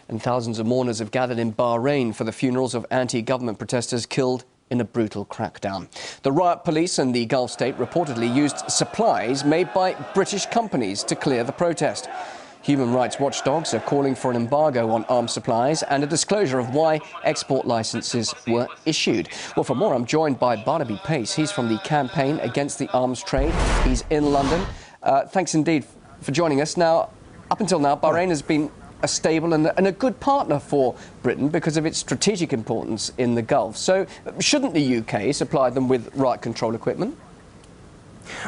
And thousands of mourners have gathered in Bahrain for the funerals of anti-government protesters killed in a brutal crackdown. The riot police and the Gulf state reportedly used supplies made by British companies to clear the protest. Human rights watchdogs are calling for an embargo on arms supplies and a disclosure of why export licenses were issued. Well, for more, I'm joined by Barnaby Pace. He's from the Campaign Against the Arms Trade. He's in London. Thanks indeed for joining us. Now, up until now, Bahrain has been a stable and a good partner for Britain because of its strategic importance in the Gulf. So shouldn't the UK supply them with riot control equipment?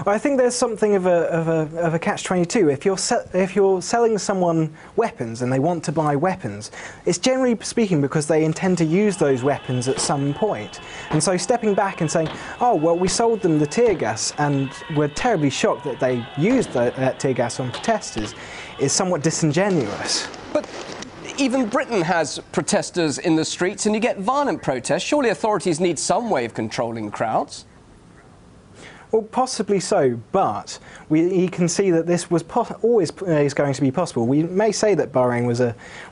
Well, I think there's something of a catch-22. If you're selling someone weapons and they want to buy weapons, it's generally speaking because they intend to use those weapons at some point. And so stepping back and saying, oh, well, we sold them the tear gas and we're terribly shocked that they used that tear gas on protesters is somewhat disingenuous. But even Britain has protesters in the streets and you get violent protests. Surely authorities need some way of controlling crowds? Well, possibly so, but you can see that this was always is going to be possible. We may say that Bahrain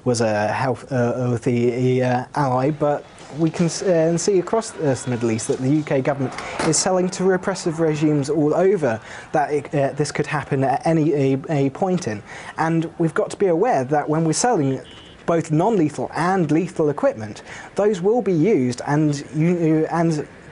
was a healthy ally, but we can see across the Middle East that the UK government is selling to repressive regimes all over that this could happen at any point in. And we've got to be aware that when we're selling both non-lethal and lethal equipment, those will be used and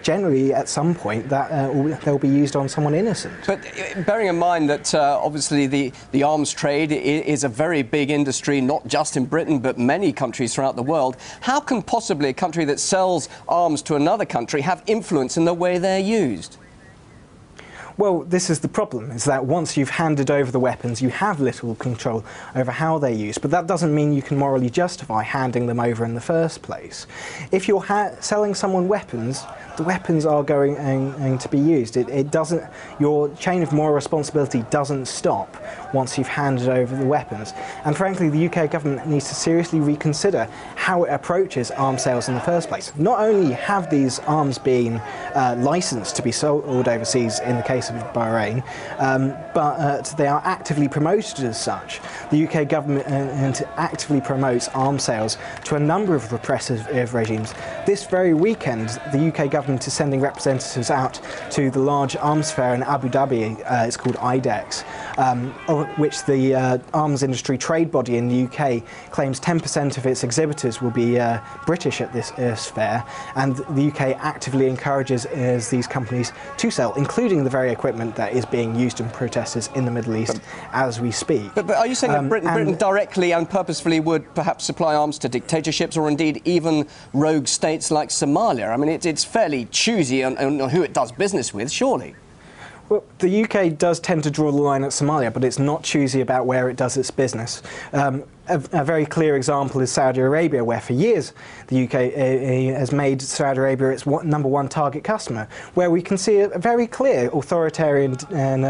generally, at some point, they'll be used on someone innocent. But bearing in mind that obviously the arms trade is a very big industry, not just in Britain, but many countries throughout the world, how can possibly a country that sells arms to another country have influence in the way they're used? Well, this is the problem, is that once you've handed over the weapons, you have little control over how they're used, but that doesn't mean you can morally justify handing them over in the first place. If you're selling someone weapons, the weapons are going to be used. Your chain of moral responsibility doesn't stop once you've handed over the weapons. And frankly, the UK government needs to seriously reconsider how it approaches arms sales in the first place. Not only have these arms been licensed to be sold overseas in the case of Bahrain, but they are actively promoted as such. The UK government actively promotes arms sales to a number of repressive regimes. This very weekend, the UK government is sending representatives out to the large arms fair in Abu Dhabi. It's called IDEX, which the arms industry trade body in the UK claims 10% of its exhibitors will be British at this fair, and the UK actively encourages these companies to sell, including the very equipment that is being used in protesters in the Middle East as we speak. But are you saying that Britain directly and purposefully would perhaps supply arms to dictatorships or indeed even rogue states like Somalia? I mean, it's fairly choosy on who it does business with, surely. Well, the UK does tend to draw the line at Somalia, but it's not choosy about where it does its business. A very clear example is Saudi Arabia, where for years the UK has made Saudi Arabia its #1 target customer, where we can see a very clear authoritarian and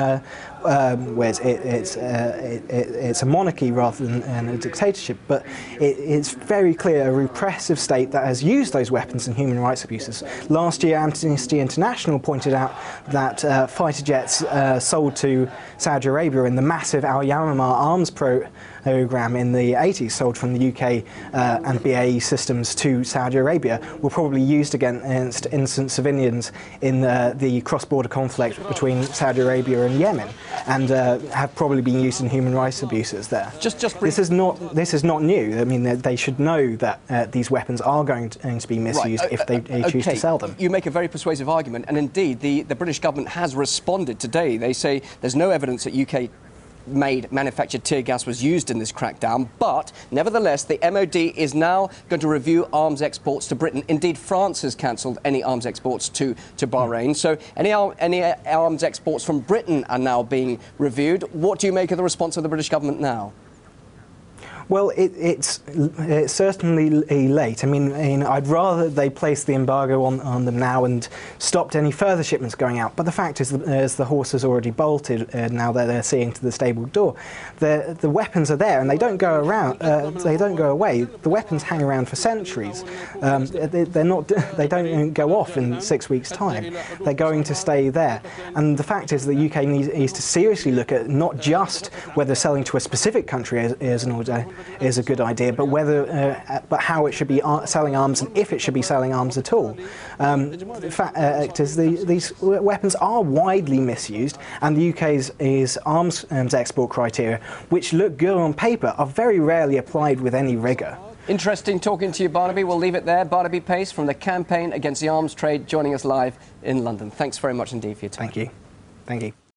where it's a monarchy rather than a dictatorship, but it's very clear a repressive state that has used those weapons in human rights abuses. Last year, Amnesty International pointed out that fighter jets sold to Saudi Arabia in the massive Al Yamamah arms program in the 80s, sold from the UK and BAE systems to Saudi Arabia, were probably used against innocent civilians in the cross-border conflict between Saudi Arabia and Yemen, and have probably been used in human rights abuses there. This is not new. I mean, they should know that these weapons are going to be misused if they choose to sell them. You make a very persuasive argument, and indeed the British government has responded today. They say there's no evidence that UK-made manufactured tear gas was used in this crackdown, but nevertheless the MOD is now going to review arms exports to Britain. Indeed, France has cancelled any arms exports to Bahrain, so any arms exports from Britain are now being reviewed. What do you make of the response of the British government now? Well, it's certainly late. I mean, I'd rather they placed the embargo on them now and stopped any further shipments going out. But the fact is, as the horse has already bolted, now that they're seeing to the stable door, the weapons are there and they don't go around. They don't go away. The weapons hang around for centuries. They don't go off in 6 weeks' time. They're going to stay there. And the fact is, the UK needs to seriously look at not just whether selling to a specific country is an order, is a good idea, but but how it should be selling arms and if it should be selling arms at all. The fact is these weapons are widely misused, and the UK's arms export criteria, which look good on paper, are very rarely applied with any rigour. Interesting talking to you, Barnaby. We'll leave it there. Barnaby Pace from the Campaign Against the Arms Trade joining us live in London. Thanks very much indeed for your time. Thank you. Thank you.